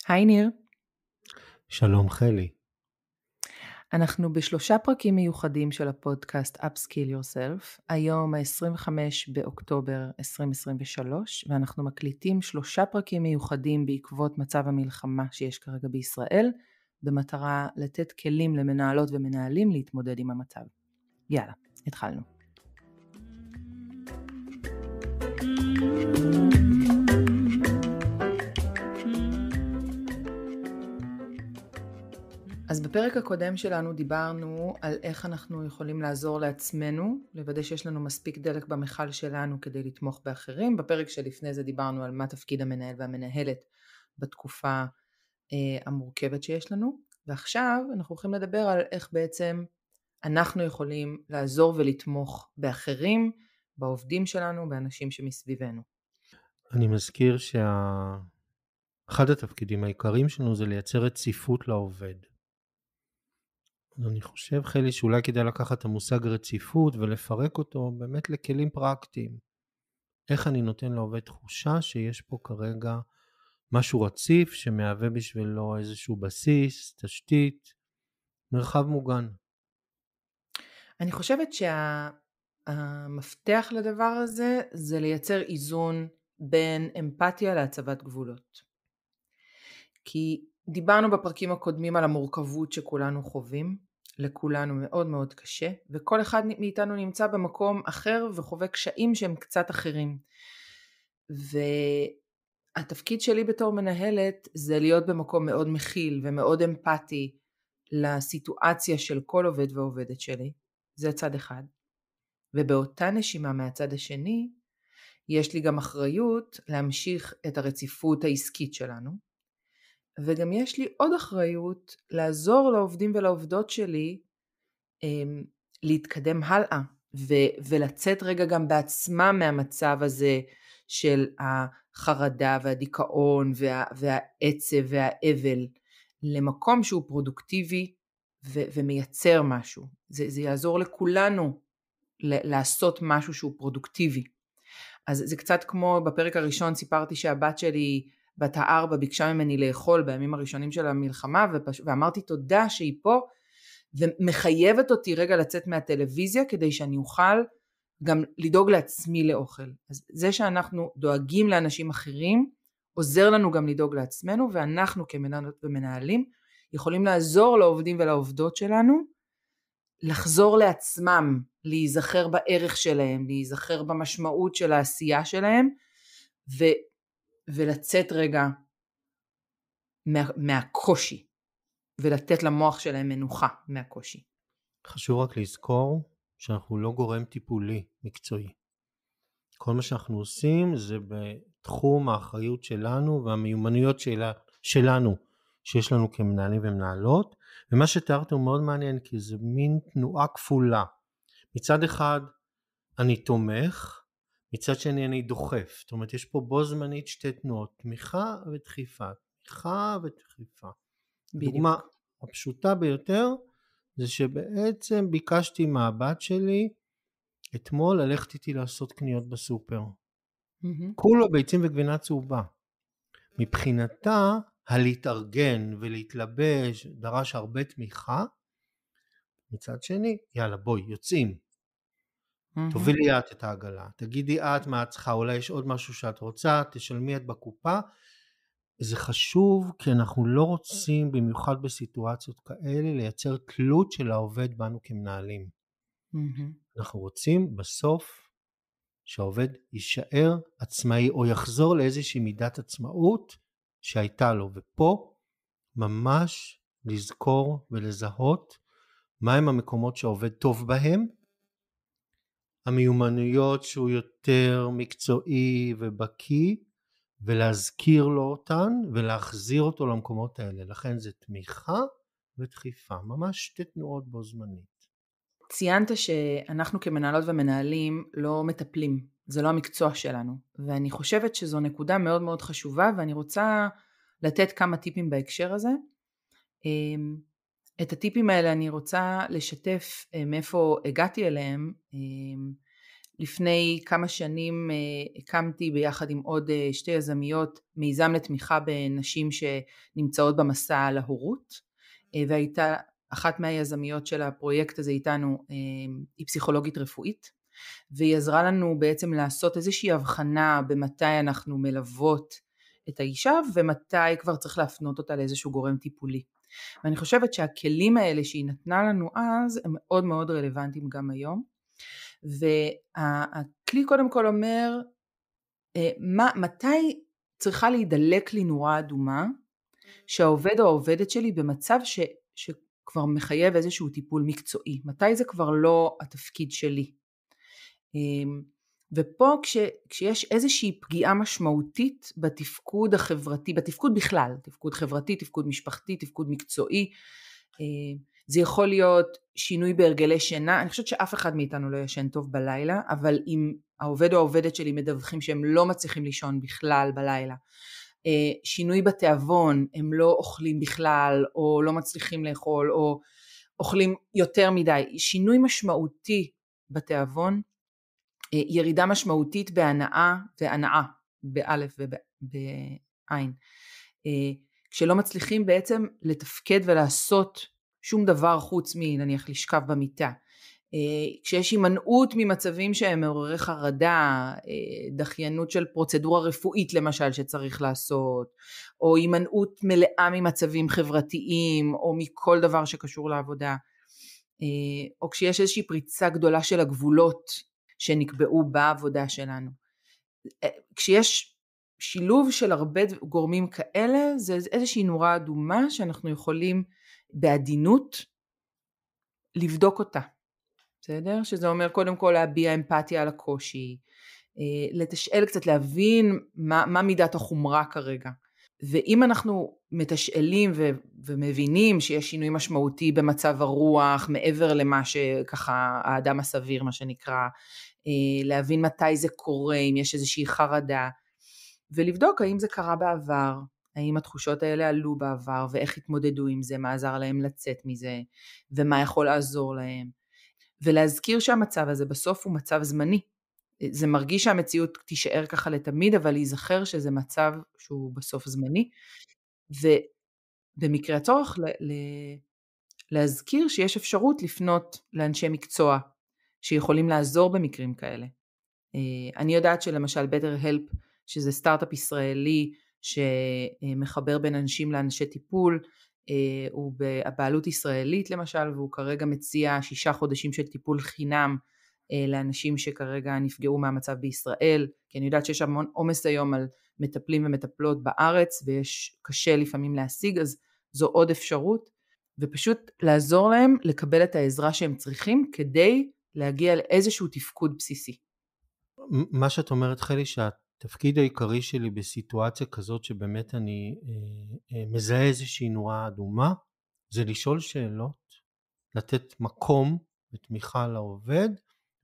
היי ניר, שלום חלי. אנחנו בשלושה פרקים מיוחדים של הפודקאסט Upskill Yourself, היום ה-25 באוקטובר 2023, ואנחנו מקליטים שלושה פרקים מיוחדים בעקבות מצב המלחמה שיש כרגע בישראל, במטרה לתת כלים למנהלות ומנהלים להתמודד עם המצב. יאללה, התחלנו. אז בפרק הקודם שלנו דיברנו על איך אנחנו יכולים לעזור לעצמנו, לוודא שיש לנו מספיק דלק במכל שלנו כדי לתמוך באחרים. בפרק שלפני זה דיברנו על מה תפקיד המנהל והמנהלת בתקופה המורכבת שיש לנו, ועכשיו אנחנו הולכים לדבר על איך בעצם אנחנו יכולים לעזור ולתמוך באחרים, בעובדים שלנו, באנשים שמסביבנו. אני מזכיר שאחד התפקידים העיקריים שלנו זה לייצר רציפות לעובד. אני חושב חלי שאולי כדאי לקחת את המושג רציפות ולפרק אותו באמת לכלים פרקטיים. איך אני נותן לעובד תחושה שיש פה כרגע משהו רציף שמהווה בשבילו איזשהו בסיס, תשתית, מרחב מוגן. אני חושבת שהמפתח לדבר הזה זה לייצר איזון בין אמפתיה להצבת גבולות. כי דיברנו בפרקים הקודמים על המורכבות שכולנו חווים, לכולנו מאוד מאוד קשה, וכל אחד מאיתנו נמצא במקום אחר וחווה קשיים שהם קצת אחרים. והתפקיד שלי בתור מנהלת זה להיות במקום מאוד מכיל ומאוד אמפתי לסיטואציה של כל עובד ועובדת שלי, זה צד אחד. ובאותה נשימה מהצד השני, יש לי גם אחריות להמשיך את הרציפות העסקית שלנו, וגם יש לי עוד אחריות לעזור לעובדים ולעובדות שלי להתקדם הלאה, ולצאת רגע גם בעצמם מהמצב הזה של החרדה והדיכאון והעצב והאבל, למקום שהוא פרודוקטיבי ומייצר משהו. זה יעזור לכולנו לעשות משהו שהוא פרודוקטיבי. אז זה קצת כמו בפרק הראשון סיפרתי שהבת שלי בת 4 ביקשה ממני לאכול בימים הראשונים של המלחמה, ואמרתי תודה שהיא פה ומחייבת אותי רגע לצאת מהטלוויזיה כדי שאני אוכל גם לדאוג לעצמי לאוכל. אז זה שאנחנו דואגים לאנשים אחרים עוזר לנו גם לדאוג לעצמנו, ואנחנו כמנהלות ומנהלים יכולים לעזור לעובדים ולעובדות שלנו לחזור לעצמם, להיזכר בערך שלהם, להיזכר במשמעות של העשייה שלהם, ולצאת רגע מהקושי, ולתת למוח שלהם מנוחה מהקושי. חשוב רק לזכור שאנחנו לא גורם טיפולי מקצועי. כל מה שאנחנו עושים זה בתחום האחריות שלנו והמיומנויות שלנו שיש לנו כמנהלים ומנהלות, ומה שתיארת הוא מאוד מעניין כי זה מין תנועה כפולה. מצד אחד אני תומך, מצד שני אני דוחף. זאת אומרת יש פה בו זמנית שתי תנועות, תמיכה ודחיפה, תמיכה ודחיפה. הדוגמה הפשוטה ביותר זה שבעצם ביקשתי מהבת שלי אתמול ללכת איתי לעשות קניות בסופר. כולו ביצים וגבינה צהובה. מבחינתה הלהתארגן ולהתלבש דרש הרבה תמיכה. מצד שני, יאללה בואי, יוצאים. תובילי את העגלה, תגידי את מה את צריכה, אולי יש עוד משהו שאת רוצה, תשלמי את בקופה. זה חשוב כי אנחנו לא רוצים במיוחד בסיטואציות כאלה לייצר תלות של העובד בנו כמנהלים. אנחנו רוצים בסוף שהעובד יישאר עצמאי או יחזור לאיזושהי מידת עצמאות שהייתה לו, ופה ממש לזכור ולזהות מהם המקומות שהעובד טוב בהם, המיומנויות שהוא יותר מקצועי ובקיא, ולהזכיר לו אותן ולהחזיר אותו למקומות האלה. לכן זה תמיכה ודחיפה, ממש שתי תנועות בו זמנית. ציינת שאנחנו כמנהלות ומנהלים לא מטפלים, זה לא המקצוע שלנו, ואני חושבת שזו נקודה מאוד מאוד חשובה, ואני רוצה לתת כמה טיפים בהקשר הזה. את הטיפים האלה אני רוצה לשתף מאיפה הגעתי אליהם, לפני כמה שנים הקמתי ביחד עם עוד שתי יזמיות מיזם לתמיכה בנשים שנמצאות במסע להורות, והייתה אחת מהיזמיות של הפרויקט הזה איתנו היא פסיכולוגית רפואית, והיא עזרה לנו בעצם לעשות איזושהי הבחנה במתי אנחנו מלוות את האישה ומתי כבר צריך להפנות אותה לאיזשהו גורם טיפולי. ואני חושבת שהכלים האלה שהיא נתנה לנו אז הם מאוד מאוד רלוונטיים גם היום. והכלי קודם כל אומר מתי צריכה להידלק לי נורה אדומה שהעובד או העובדת שלי במצב שכבר מחייב איזשהו טיפול מקצועי, מתי זה כבר לא התפקיד שלי. ופה כשיש איזושהי פגיעה משמעותית בתפקוד החברתי, בתפקוד בכלל, תפקוד חברתי, תפקוד משפחתי, תפקוד מקצועי, זה יכול להיות שינוי בהרגלי שינה, אני חושבת שאף אחד מאיתנו לא ישן טוב בלילה, אבל אם העובד או העובדת שלי מדווחים שהם לא מצליחים לישון בכלל בלילה, שינוי בתיאבון, הם לא אוכלים בכלל, או לא מצליחים לאכול, או אוכלים יותר מדי, שינוי משמעותי בתיאבון, ירידה משמעותית בהנאה והנאה, באלף ובעין, כשלא מצליחים בעצם לתפקד ולעשות שום דבר חוץ מנניח לשכב במיטה, כשיש הימנעות ממצבים שהם מעוררי חרדה, דחיינות של פרוצדורה רפואית למשל שצריך לעשות, או הימנעות מלאה ממצבים חברתיים, או מכל דבר שקשור לעבודה, או כשיש איזושהי פריצה גדולה של הגבולות שנקבעו בעבודה שלנו. כשיש שילוב של הרבה גורמים כאלה, זה איזושהי נורה אדומה שאנחנו יכולים בעדינות לבדוק אותה. בסדר? שזה אומר קודם כל להביע אמפתיה על הקושי, לתשאל קצת, להבין מה מידת החומרה כרגע. ואם אנחנו מתשאלים ומבינים שיש שינוי משמעותי במצב הרוח, מעבר למה שככה האדם הסביר מה שנקרא, להבין מתי זה קורה, אם יש איזושהי חרדה, ולבדוק האם זה קרה בעבר, האם התחושות האלה עלו בעבר, ואיך התמודדו עם זה, מה עזר להם לצאת מזה, ומה יכול לעזור להם. ולהזכיר שהמצב הזה בסוף הוא מצב זמני. זה מרגיש שהמציאות תישאר ככה לתמיד, אבל להיזכר שזה מצב שהוא בסוף זמני. ובמקרה הצורך להזכיר שיש אפשרות לפנות לאנשי מקצוע שיכולים לעזור במקרים כאלה. אני יודעת שלמשל BetterHelp, שזה סטארט-אפ ישראלי שמחבר בין אנשים לאנשי טיפול, הוא בבעלות ישראלית למשל, והוא כרגע מציע 6 חודשים של טיפול חינם לאנשים שכרגע נפגעו מהמצב בישראל, כי אני יודעת שיש המון עומס היום על מטפלים ומטפלות בארץ, ויש קשה לפעמים להשיג, אז זו עוד אפשרות, ופשוט לעזור להם לקבל את העזרה שהם צריכים, כדי להגיע לאיזשהו תפקוד בסיסי. מה שאת אומרת חלי, שהתפקיד העיקרי שלי בסיטואציה כזאת שבאמת אני מזהה איזושהי נורה אדומה, זה לשאול שאלות, לתת מקום ותמיכה לעובד,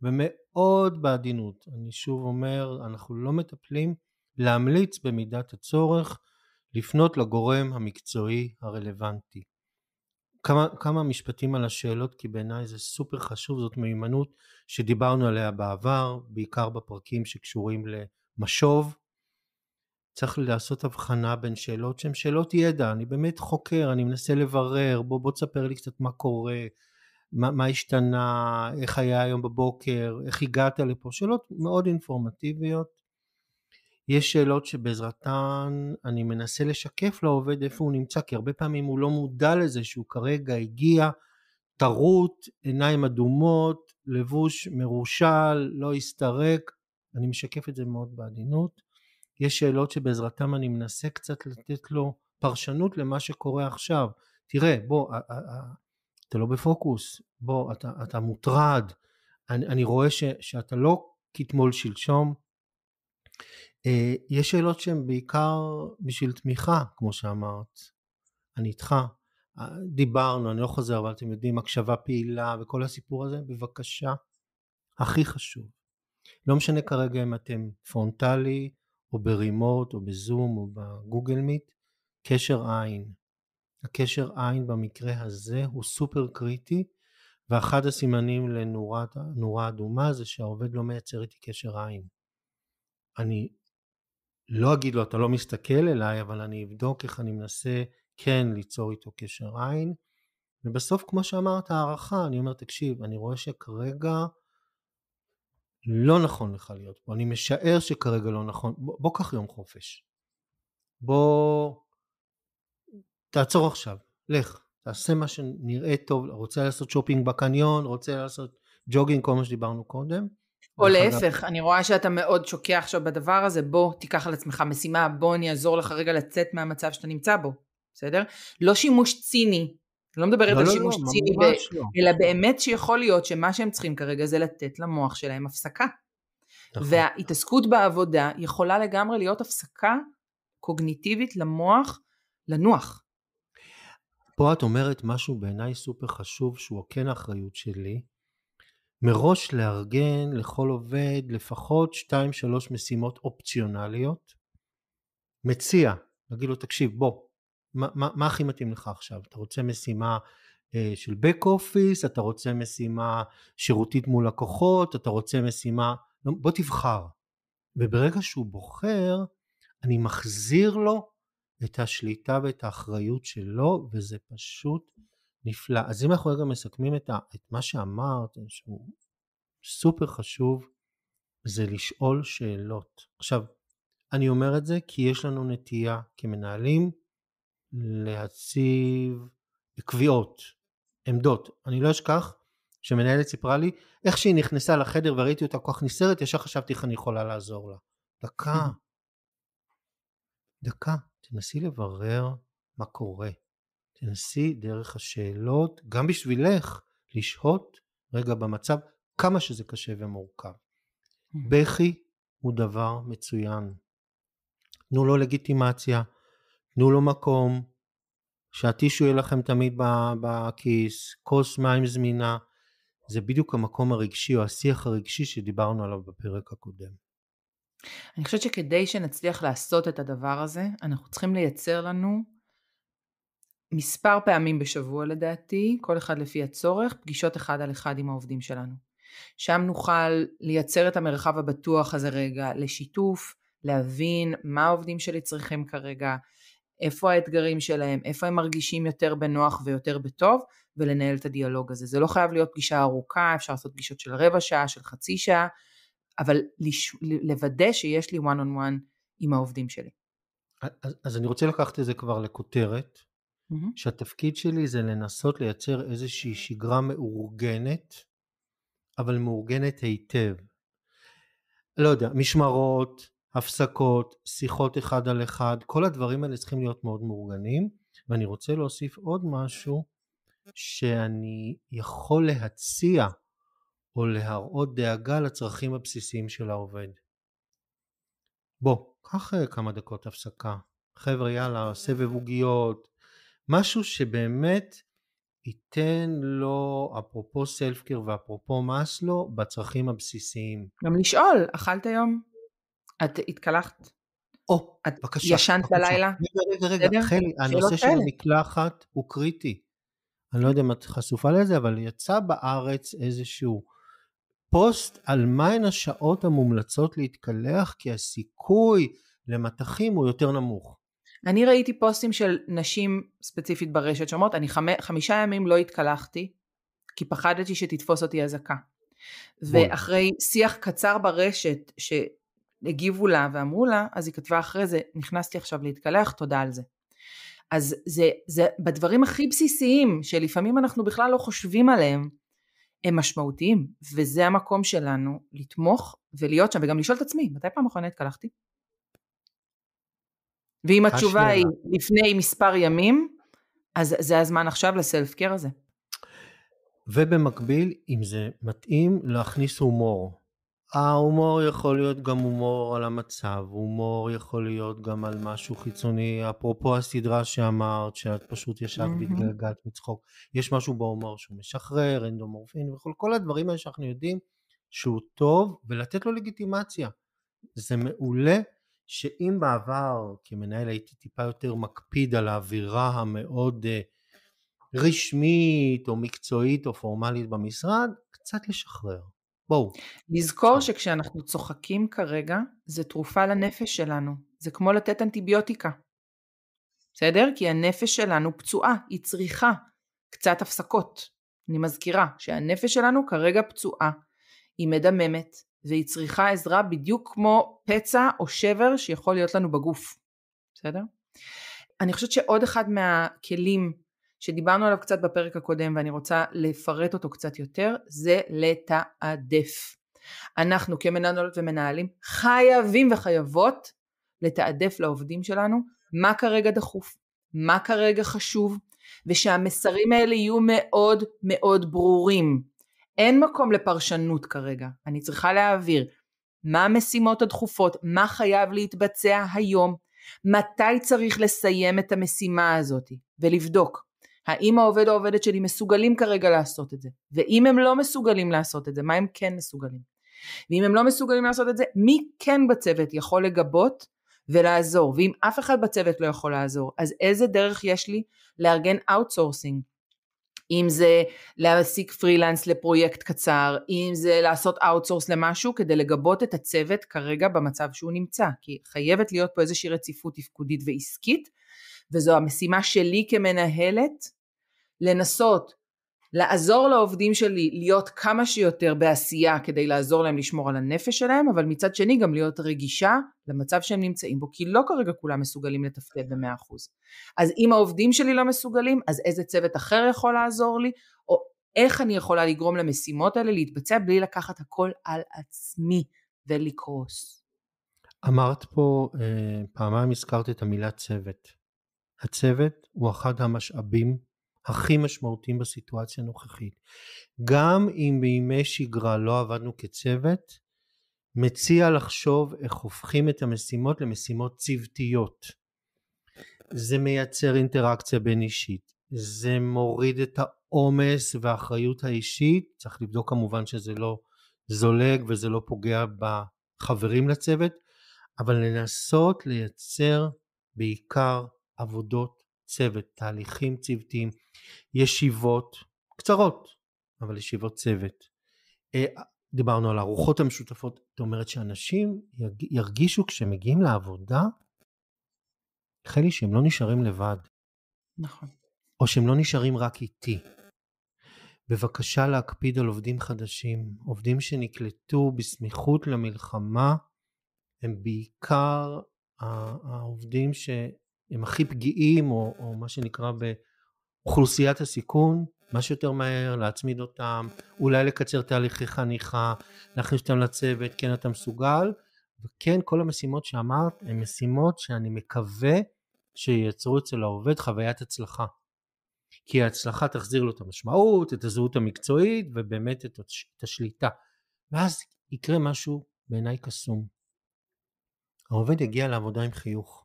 ומאוד בעדינות. אני שוב אומר, אנחנו לא מטפלים, להמליץ במידת הצורך, לפנות לגורם המקצועי הרלוונטי. כמה משפטים על השאלות, כי בעיניי זה סופר חשוב, זאת מיומנות שדיברנו עליה בעבר, בעיקר בפרקים שקשורים למשוב. צריך לעשות הבחנה בין שאלות שהן שאלות ידע, אני באמת חוקר, אני מנסה לברר, בוא תספר לי קצת מה קורה, מה השתנה, איך היה היום בבוקר, איך הגעת לפה, שאלות מאוד אינפורמטיביות. יש שאלות שבעזרתן אני מנסה לשקף לעובד איפה הוא נמצא, כי הרבה פעמים הוא לא מודע לזה שהוא כרגע הגיע, טרוט, עיניים אדומות, לבוש מרושל, לא הסתרק, אני משקף את זה מאוד בעדינות. יש שאלות שבעזרתם אני מנסה קצת לתת לו פרשנות למה שקורה עכשיו. תראה, בוא, אתה לא בפוקוס, בוא, אתה מוטרד, אני רואה שאתה לא כתמול שלשום. יש שאלות שהן בעיקר בשביל תמיכה, כמו שאמרת, אני איתך, דיברנו, אני לא חוזר, אבל אתם יודעים, הקשבה פעילה וכל הסיפור הזה, בבקשה, הכי חשוב. לא משנה כרגע אם אתם פרונטלי, או ברימוט, או בזום, או בגוגל מיט, קשר עין. הקשר עין במקרה הזה הוא סופר קריטי, ואחד הסימנים לנורה אדומה זה שהעובד לא מייצר איתי קשר עין. אני לא אגיד לו אתה לא מסתכל אליי, אבל אני אבדוק איך אני מנסה כן ליצור איתו קשר עין, ובסוף כמו שאמרת הערכה, אני אומר תקשיב, אני רואה שכרגע לא נכון לך להיות פה, אני משער שכרגע לא נכון, בוא קח יום חופש, בוא תעצור עכשיו, לך, תעשה מה שנראה טוב, רוצה לעשות שופינג בקניון, רוצה לעשות ג'וגינג, כל מה שדיברנו קודם. או להפך, אני רואה שאתה מאוד שוקע עכשיו בדבר הזה, בוא תיקח על עצמך משימה, בוא אני אעזור לך רגע לצאת מהמצב שאתה נמצא בו, בסדר? לא שימוש ציני, לא מדברת על שימוש ציני, אלא באמת שיכול להיות שמה שהם צריכים כרגע זה לתת למוח שלהם הפסקה. וההתעסקות בעבודה יכולה לגמרי להיות הפסקה קוגניטיבית למוח לנוח. פה את אומרת משהו בעיניי סופר חשוב שהוא כן האחריות שלי, מראש לארגן לכל עובד לפחות 2-3 משימות אופציונליות, מציע, נגיד לו תקשיב בוא, מה הכי מתאים לך עכשיו? אתה רוצה משימה של back office, אתה רוצה משימה שירותית מול לקוחות, אתה רוצה משימה, בוא תבחר. וברגע שהוא בוחר, אני מחזיר לו את השליטה ואת האחריות שלו, וזה פשוט נפלא. אז אם אנחנו רגע מסכמים את מה שאמרת, שהוא סופר חשוב, זה לשאול שאלות. עכשיו, אני אומר את זה כי יש לנו נטייה כמנהלים להציב קביעות, עמדות. אני לא אשכח שמנהלת סיפרה לי, איך שהיא נכנסה לחדר וראיתי אותה כל כך נסערת, ישר חשבתי איך אני יכולה לעזור לה. דקה, תנסי לברר מה קורה. תנסי דרך השאלות, גם בשבילך, לשהות רגע במצב, כמה שזה קשה ומורכב. בכי הוא דבר מצוין. תנו לו לגיטימציה, תנו לו מקום, שהטישו יהיה לכם תמיד בכיס, כוס מים זמינה, זה בדיוק המקום הרגשי או השיח הרגשי שדיברנו עליו בפרק הקודם. אני חושבת שכדי שנצליח לעשות את הדבר הזה, אנחנו צריכים לייצר לנו מספר פעמים בשבוע לדעתי, כל אחד לפי הצורך, פגישות 1 על 1 עם העובדים שלנו. שם נוכל לייצר את המרחב הבטוח הזה רגע לשיתוף, להבין מה העובדים שלי צריכים כרגע, איפה האתגרים שלהם, איפה הם מרגישים יותר בנוח ויותר בטוב, ולנהל את הדיאלוג הזה. זה לא חייב להיות פגישה ארוכה, אפשר לעשות פגישות של רבע שעה, של חצי שעה, אבל לוודא שיש לי one on one עם העובדים שלי. אז אני רוצה לקחת את זה כבר לכותרת, שהתפקיד שלי זה לנסות לייצר איזושהי שגרה מאורגנת, אבל מאורגנת היטב. לא יודע, משמרות, הפסקות, שיחות 1 על 1, כל הדברים האלה צריכים להיות מאוד מאורגנים, ואני רוצה להוסיף עוד משהו, שאני יכול להציע או להראות דאגה לצרכים הבסיסיים של העובד. בוא, קח כמה דקות הפסקה, חבר'ה יאללה, סבב עוגיות, משהו שבאמת ייתן לו, אפרופו סלף קיר ואפרופו מאסלו, בצרכים הבסיסיים. גם לשאול, אכלת היום? את התקלחת? את בבקשה, ישנת בלילה? רגע, חלי, הנושא של המקלחת הוא קריטי. אני לא יודע אם את חשופה לזה, אבל יצא בארץ איזשהו פוסט על מהן השעות המומלצות להתקלח, כי הסיכוי למתחים הוא יותר נמוך. אני ראיתי פוסטים של נשים ספציפית ברשת שאומרות, אני 5 ימים לא התקלחתי, כי פחדתי שתתפוס אותי הזקה. ואחרי שיח קצר ברשת שהגיבו לה ואמרו לה, אז היא כתבה אחרי זה, נכנסתי עכשיו להתקלח, תודה על זה. אז זה בדברים הכי בסיסיים, שלפעמים אנחנו בכלל לא חושבים עליהם, הם משמעותיים, וזה המקום שלנו לתמוך ולהיות שם, וגם לשאול את עצמי, מתי פעם אחרונה התקלחתי? ואם התשובה היא לפני מספר ימים, אז זה הזמן עכשיו לסלף קר הזה. ובמקביל, אם זה מתאים, להכניס הומור. ההומור יכול להיות גם הומור על המצב, הומור יכול להיות גם על משהו חיצוני, אפרופו הסדרה שאמרת, שאת פשוט ישבת והתגלגלת מצחוק. יש משהו בהומור שהוא משחרר, אנדומורפין וכל כל הדברים האלה שאנחנו יודעים שהוא טוב, ולתת לו לגיטימציה. זה מעולה שאם בעבר כמנהל הייתי טיפה יותר מקפיד על האווירה המאוד רשמית או מקצועית או פורמלית במשרד, קצת לשחרר. בואו. לזכור שכשאנחנו צוחקים כרגע, זה תרופה לנפש שלנו. זה כמו לתת אנטיביוטיקה. בסדר? כי הנפש שלנו פצועה, היא צריכה קצת הפסקות. אני מזכירה שהנפש שלנו כרגע פצועה, היא מדממת, והיא צריכה עזרה בדיוק כמו פצע או שבר שיכול להיות לנו בגוף. בסדר? אני חושבת שעוד אחד מהכלים שדיברנו עליו קצת בפרק הקודם, ואני רוצה לפרט אותו קצת יותר, זה לתעדף. אנחנו כמנהלות ומנהלים חייבים וחייבות לתעדף לעובדים שלנו מה כרגע דחוף, מה כרגע חשוב, ושהמסרים האלה יהיו מאוד מאוד ברורים. אין מקום לפרשנות כרגע, אני צריכה להעביר מה המשימות הדחופות, מה חייב להתבצע היום, מתי צריך לסיים את המשימה הזאת, ולבדוק האם העובד או העובדת שלי מסוגלים כרגע לעשות את זה, ואם הם לא מסוגלים לעשות את זה, מה הם כן מסוגלים, ואם הם לא מסוגלים לעשות את זה, מי כן בצוות יכול לגבות ולעזור, ואם אף אחד בצוות לא יכול לעזור, אז איזה דרך יש לי לארגן אאוטסורסינג, אם זה להעסיק פרילנס לפרויקט קצר, אם זה לעשות אאוטסורס למשהו, כדי לגבות את הצוות כרגע במצב שהוא נמצא, כי חייבת להיות פה איזושהי רציפות תפקודית ועסקית, וזו המשימה שלי כמנהלת, לנסות לעזור לעובדים שלי להיות כמה שיותר בעשייה, כדי לעזור להם לשמור על הנפש שלהם, אבל מצד שני גם להיות רגישה למצב שהם נמצאים בו, כי לא כרגע כולם מסוגלים לתפקד ב100%. אז אם העובדים שלי לא מסוגלים, אז איזה צוות אחר יכול לעזור לי, או איך אני יכולה לגרום למשימות האלה להתבצע, בלי לקחת הכל על עצמי ולקרוס. אמרת פה, פעמיים הזכרת את המילה צוות. הצוות הוא אחד המשאבים הכי משמעותיים בסיטואציה הנוכחית. גם אם בימי שגרה לא עבדנו כצוות, מציע לחשוב איך הופכים את המשימות למשימות צוותיות. זה מייצר אינטראקציה בין אישית, זה מוריד את העומס והאחריות האישית, צריך לבדוק כמובן שזה לא זולג וזה לא פוגע בחברים לצוות, אבל לנסות לייצר בעיקר עבודות צוות, תהליכים צוותיים, ישיבות קצרות, אבל ישיבות צוות. דיברנו על ארוחות המשותפות, זאת אומרת שאנשים ירגישו כשמגיעים לעבודה, חלי שהם לא נשארים לבד. נכון. או שהם לא נשארים רק איתי. בבקשה להקפיד על עובדים חדשים, עובדים שנקלטו בסמיכות למלחמה, הם בעיקר העובדים שהם הכי פגיעים, או מה שנקרא באוכלוסיית הסיכון, מה שיותר מהר, להצמיד אותם, אולי לקצר תהליכי חניכה, להכניס אותם לצוות, כן אתה מסוגל, וכן כל המשימות שאמרת, הן משימות שאני מקווה שייצרו אצל העובד חוויית הצלחה. כי ההצלחה תחזיר לו את המשמעות, את הזהות המקצועית, ובאמת את השליטה. ואז יקרה משהו בעיניי קסום. העובד יגיע לעבודה עם חיוך.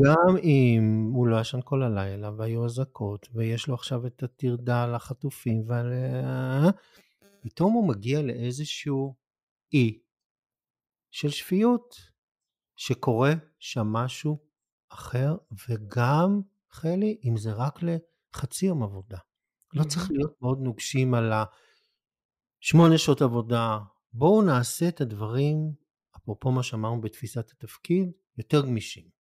גם אם הוא לא ישן כל הלילה, והיו אזעקות, ויש לו עכשיו את הטרדה על החטופים, פתאום הוא מגיע לאיזשהו אי של שפיות, שקורה שם משהו אחר, וגם חלי, אם זה רק לחצי יום עבודה. לא צריך להיות מאוד נוגשים על 8 שעות עבודה. בואו נעשה את הדברים, אפרופו מה שאמרנו בתפיסת התפקיד, יותר גמישים.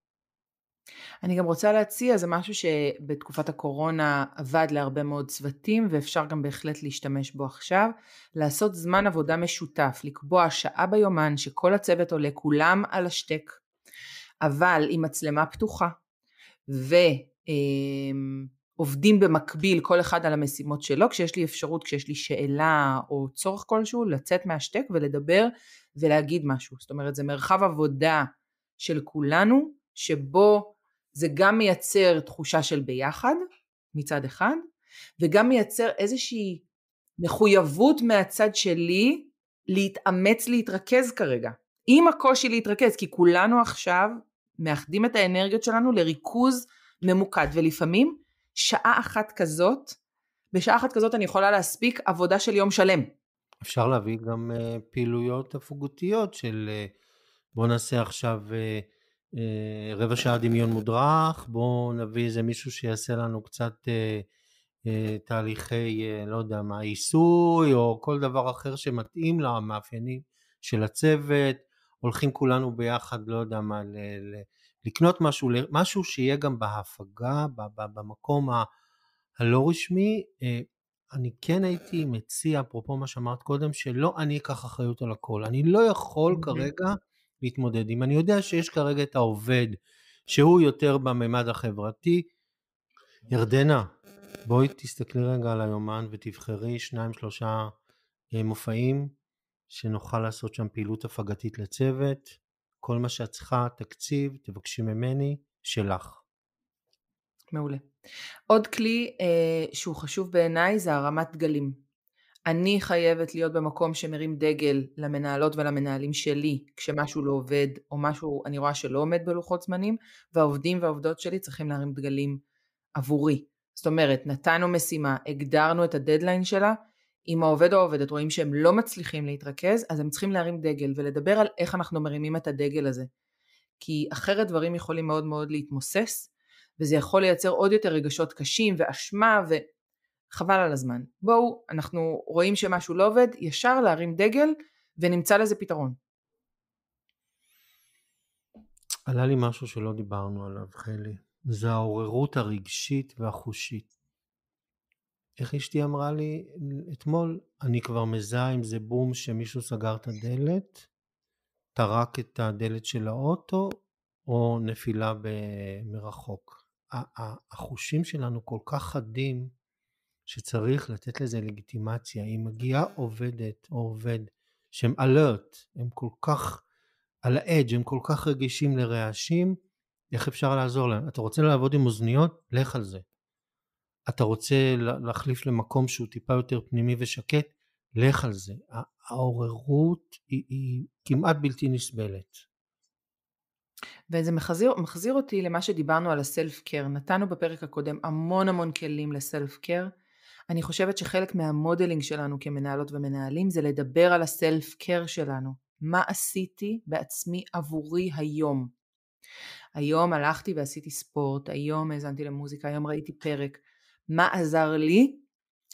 אני גם רוצה להציע, זה משהו שבתקופת הקורונה עבד להרבה מאוד צוותים, ואפשר גם בהחלט להשתמש בו עכשיו, לעשות זמן עבודה משותף, לקבוע שעה ביומן שכל הצוות עולה, כולם על השטק, אבל עם מצלמה פתוחה, ועובדים במקביל כל אחד על המשימות שלו, כשיש לי אפשרות, כשיש לי שאלה או צורך כלשהו, לצאת מהשטק ולדבר ולהגיד משהו. זאת אומרת, זה מרחב עבודה של כולנו, שבו זה גם מייצר תחושה של ביחד, מצד אחד, וגם מייצר איזושהי מחויבות מהצד שלי, להתאמץ להתרכז כרגע. עם הקושי להתרכז, כי כולנו עכשיו מאחדים את האנרגיות שלנו לריכוז ממוקד, ולפעמים בשעה אחת כזאת אני יכולה להספיק עבודה של יום שלם. אפשר להביא גם פעילויות הפוגותיות של בוא נעשה עכשיו רבע שעה דמיון מודרך, בואו נביא איזה מישהו שיעשה לנו קצת תהליכי, לא יודע מה, עיסוי או כל דבר אחר שמתאים למאפיינים של הצוות, הולכים כולנו ביחד, לא יודע מה, לקנות משהו שיהיה גם בהפגה, במקום הלא רשמי. אני כן הייתי מציע, אפרופו מה שאמרת קודם, שלא אני אקח אחריות על הכל, אני לא יכול כרגע להתמודד. אם אני יודע שיש כרגע את העובד שהוא יותר בממד החברתי, ירדנה, בואי תסתכלי רגע על היומן ותבחרי 2-3 מופעים שנוכל לעשות שם פעילות הפגתית לצוות. כל מה שאת צריכה, תקציב, תבקשי ממני, שלך. מעולה. עוד כלי שהוא חשוב בעיניי זה הרמת דגלים. אני חייבת להיות במקום שמרים דגל למנהלות ולמנהלים שלי כשמשהו לא עובד או משהו אני רואה שלא עומד בלוחות זמנים, והעובדים והעובדות שלי צריכים להרים דגלים עבורי. זאת אומרת, נתנו משימה, הגדרנו את הדדליין שלה, אם העובד או העובדת רואים שהם לא מצליחים להתרכז, אז הם צריכים להרים דגל ולדבר על איך אנחנו מרימים את הדגל הזה. כי אחרת דברים יכולים מאוד מאוד להתמוסס, וזה יכול לייצר עוד יותר רגשות קשים ואשמה וחבל על הזמן. בואו, אנחנו רואים שמשהו לא עובד, ישר להרים דגל ונמצא לזה פתרון. עלה לי משהו שלא דיברנו עליו, חלי. זה העוררות הרגשית והחושית. איך אשתי אמרה לי אתמול, אני כבר מזהה אם זה בום שמישהו סגר את הדלת, טרק את הדלת של האוטו, או נפילה מרחוק. החושים שלנו כל כך חדים, שצריך לתת לזה לגיטימציה. אם מגיעה עובדת או עובד שהם alert, הם כל כך על האדג', הם כל כך רגישים לרעשים, איך אפשר לעזור להם? אתה רוצה לעבוד עם אוזניות? לך על זה. אתה רוצה להחליף למקום שהוא טיפה יותר פנימי ושקט? לך על זה. העוררות היא כמעט בלתי נסבלת. וזה מחזיר אותי למה שדיברנו על הסלף קר. נתנו בפרק הקודם המון כלים לסלף קר. אני חושבת שחלק מהמודלינג שלנו כמנהלות ומנהלים זה לדבר על הסלף קר שלנו. מה עשיתי בעצמי עבורי היום? היום הלכתי ועשיתי ספורט, היום האזנתי למוזיקה, היום ראיתי פרק. מה עזר לי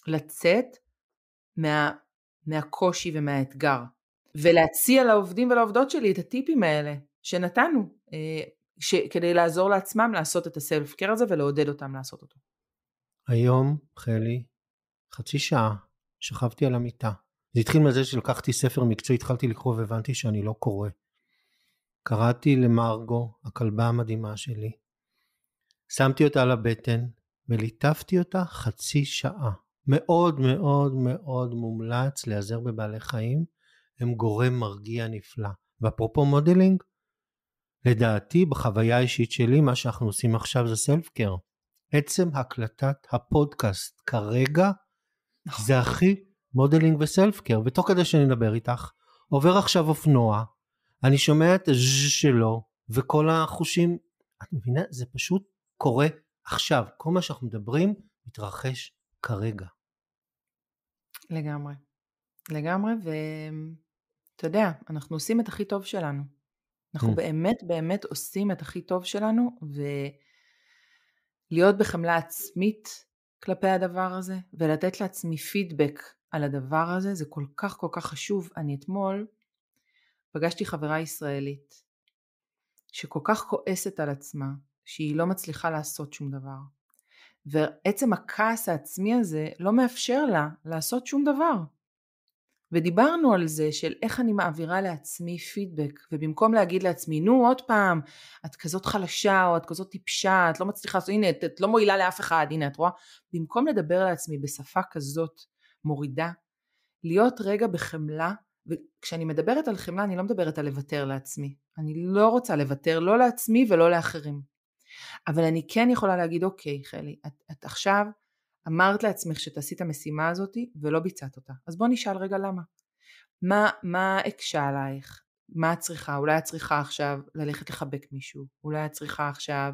לצאת מהקושי ומהאתגר? ולהציע לעובדים ולעובדות שלי את הטיפים האלה שנתנו, כדי לעזור לעצמם לעשות את הסלף קר הזה ולעודד אותם לעשות אותו. היום, חלי, חצי שעה, שכבתי על המיטה. זה התחיל מזה שלקחתי ספר מקצועי, התחלתי לקרוא והבנתי שאני לא קורא. קראתי למרגו, הכלבה המדהימה שלי. שמתי אותה על הבטן וליטפתי אותה חצי שעה. מאוד מאוד מאוד מומלץ להיעזר בבעלי חיים, הם גורם מרגיע נפלא. ואפרופו מודלינג, לדעתי בחוויה האישית שלי מה שאנחנו עושים עכשיו זה סלף קר. עצם הקלטת הפודקאסט כרגע זה הכי מודלינג וסלף קר. ותוך כדי שאני מדבר איתך, עובר עכשיו אופנוע, אני שומע את הז'ז' שלו וכל החושים, את מבינה? זה פשוט קורה עכשיו. כל מה שאנחנו מדברים מתרחש כרגע. לגמרי, ואתה יודע, אנחנו עושים את הכי טוב שלנו. אנחנו באמת עושים את הכי טוב שלנו, ולהיות בחמלה עצמית כלפי הדבר הזה, ולתת לעצמי פידבק על הדבר הזה, זה כל כך חשוב. אני אתמול פגשתי חברה ישראלית, שכל כך כועסת על עצמה, שהיא לא מצליחה לעשות שום דבר. ועצם הכעס העצמי הזה לא מאפשר לה לעשות שום דבר. ודיברנו על זה של איך אני מעבירה לעצמי פידבק, ובמקום להגיד לעצמי, נו עוד פעם, את כזאת חלשה, או את כזאת טיפשה, את לא מצליחה לעשות, הנה, את לא מועילה לאף אחד, הנה, את רואה? במקום לדבר לעצמי בשפה כזאת מורידה, להיות רגע בחמלה, וכשאני מדברת על חמלה, אני לא מדברת על לוותר לעצמי. אני לא רוצה לוותר, לא לעצמי ולא לאחרים. אבל אני כן יכולה להגיד, אוקיי, חלי, את עכשיו אמרת לעצמך שתעשי את המשימה הזאת ולא ביצעת אותה. אז בוא נשאל רגע למה. מה הקשה עלייך? מה את צריכה? אולי את צריכה עכשיו ללכת לחבק מישהו, אולי את צריכה עכשיו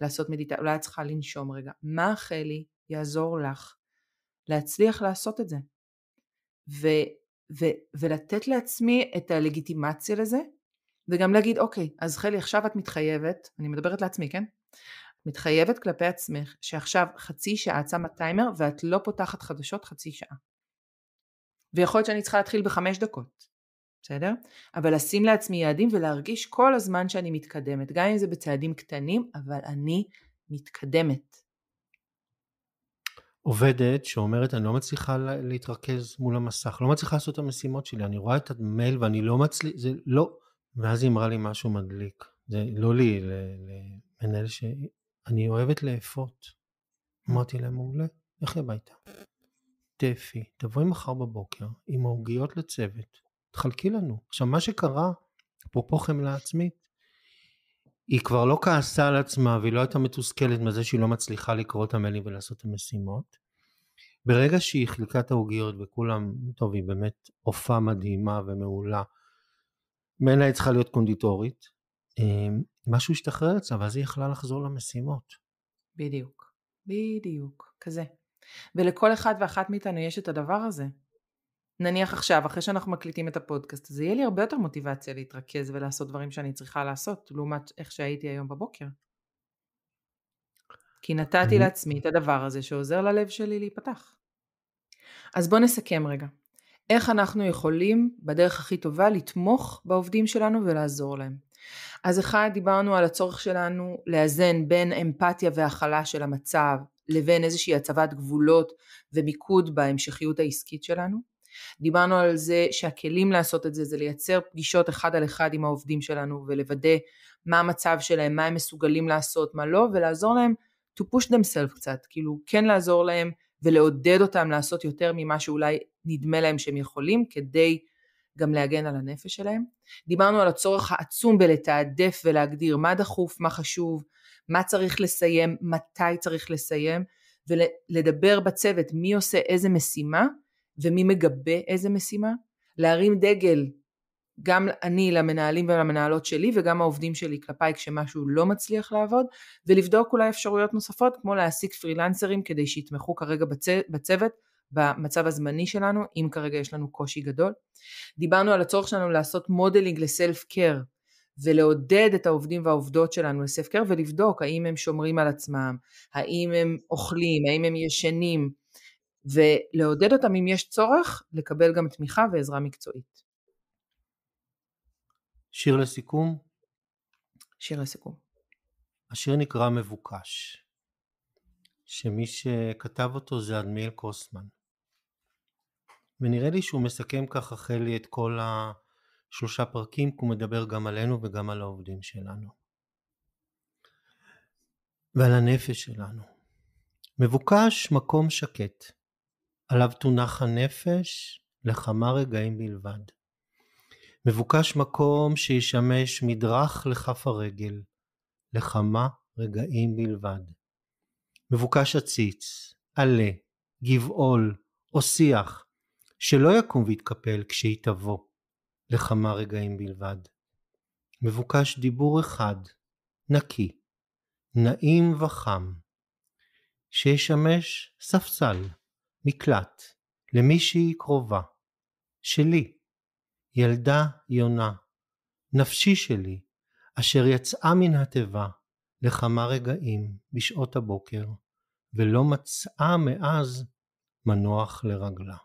לעשות מדיטציה, אולי את צריכה לנשום רגע. מה חלי יעזור לך להצליח לעשות את זה? ולתת לעצמי את הלגיטימציה לזה, וגם להגיד, אוקיי, אז חלי, עכשיו את מתחייבת, אני מדברת לעצמי, כן? מתחייבת כלפי עצמך, שעכשיו חצי שעה את שמה טיימר, ואת לא פותחת חדשות חצי שעה. ויכול להיות שאני צריכה להתחיל ב5 דקות, בסדר? אבל לשים לעצמי יעדים ולהרגיש כל הזמן שאני מתקדמת, גם אם זה בצעדים קטנים, אבל אני מתקדמת. עובדת שאומרת אני לא מצליחה להתרכז מול המסך, לא מצליחה לעשות את המשימות שלי, אני רואה את המייל ואני לא מצליח, זה לא, ואז היא אמרה לי משהו מדליק, זה לא לי, למנהל שאני אוהבת לאפות, אמרתי להם מעולה, איך הביתה? טפי, תבואי מחר בבוקר עם העוגיות לצוות, תחלקי לנו. עכשיו מה שקרה, אפרופו חמלה עצמית, היא כבר לא כעסה על עצמה והיא לא הייתה מתוסכלת מזה שהיא לא מצליחה לקרוא את המיילים ולעשות את המשימות. ברגע שהיא חילקה את העוגיות וכולם, טוב, היא באמת הופעה מדהימה ומעולה, מנה היא צריכה להיות קונדיטורית, משהו השתחרר אצלה, ואז היא יכלה לחזור למשימות. בדיוק, כזה. ולכל אחד ואחת מאיתנו יש את הדבר הזה. נניח עכשיו, אחרי שאנחנו מקליטים את הפודקאסט, אז יהיה לי הרבה יותר מוטיבציה להתרכז ולעשות דברים שאני צריכה לעשות, לעומת איך שהייתי היום בבוקר. כי נתתי לעצמי את הדבר הזה שעוזר ללב שלי להיפתח. אז בוא נסכם רגע. איך אנחנו יכולים בדרך הכי טובה לתמוך בעובדים שלנו ולעזור להם. אז אחד, דיברנו על הצורך שלנו לאזן בין אמפתיה והכלה של המצב, לבין איזושהי הצבת גבולות ומיקוד בהמשכיות העסקית שלנו. דיברנו על זה שהכלים לעשות את זה, זה לייצר פגישות אחד על אחד עם העובדים שלנו, ולוודא מה המצב שלהם, מה הם מסוגלים לעשות, מה לא, ולעזור להם to push themselves קצת, כאילו כן לעזור להם ולעודד אותם לעשות יותר ממה שאולי נדמה להם שהם יכולים, כדי גם להגן על הנפש שלהם. דיברנו על הצורך העצום בלתעדף ולהגדיר מה דחוף, מה חשוב, מה צריך לסיים, מתי צריך לסיים, ולדבר בצוות מי עושה איזה משימה, ומי מגבה איזה משימה, להרים דגל, גם אני למנהלים ולמנהלות שלי, וגם העובדים שלי כלפיי כשמשהו לא מצליח לעבוד, ולבדוק אולי אפשרויות נוספות, כמו להעסיק פרילנסרים, כדי שיתמכו כרגע בצוות, במצב הזמני שלנו, אם כרגע יש לנו קושי גדול. דיברנו על הצורך שלנו לעשות מודלינג לסלף קר, ולעודד את העובדים והעובדות שלנו לסלף קר, ולבדוק האם הם שומרים על עצמם, האם הם אוכלים, האם הם ישנים, ולעודד אותם אם יש צורך, לקבל גם תמיכה ועזרה מקצועית. שיר לסיכום? שיר לסיכום. השיר נקרא מבוקש, שמי שכתב אותו זה אדמיאל קוסמן. ונראה לי שהוא מסכם ככה חלי את כל 3 פרקים, כי הוא מדבר גם עלינו וגם על העובדים שלנו. ועל הנפש שלנו. מבוקש מקום שקט, עליו תונח הנפש לכמה רגעים בלבד. מבוקש מקום שישמש מדרך לכף הרגל, לכמה רגעים בלבד. מבוקש עציץ, עלה, גבעול או שיח, שלא יקום ויתקפל כשהיא תבוא, לכמה רגעים בלבד. מבוקש דיבור אחד, נקי, נעים וחם, שישמש ספסל, מקלט, למישהי קרובה, שלי, ילדה יונה, נפשי שלי, אשר יצאה מן התיבה לכמה רגעים בשעות הבוקר, ולא מצאה מאז מנוח לרגלה.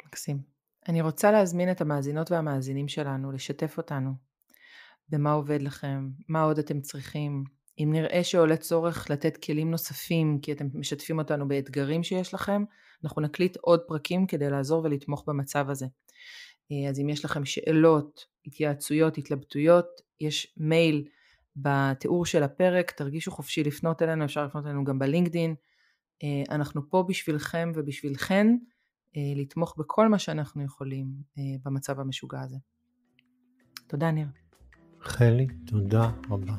מקסים. אני רוצה להזמין את המאזינות והמאזינים שלנו לשתף אותנו במה עובד לכם, מה עוד אתם צריכים. אם נראה שעולה צורך לתת כלים נוספים, כי אתם משתפים אותנו באתגרים שיש לכם, אנחנו נקליט עוד פרקים כדי לעזור ולתמוך במצב הזה. אז אם יש לכם שאלות, התייעצויות, התלבטויות, יש מייל בתיאור של הפרק, תרגישו חופשי לפנות אלינו, אפשר לפנות אלינו גם בלינקדין. אנחנו פה בשבילכם ובשבילכן, לתמוך בכל מה שאנחנו יכולים במצב המשוגע הזה. תודה ניר. חלי, תודה רבה.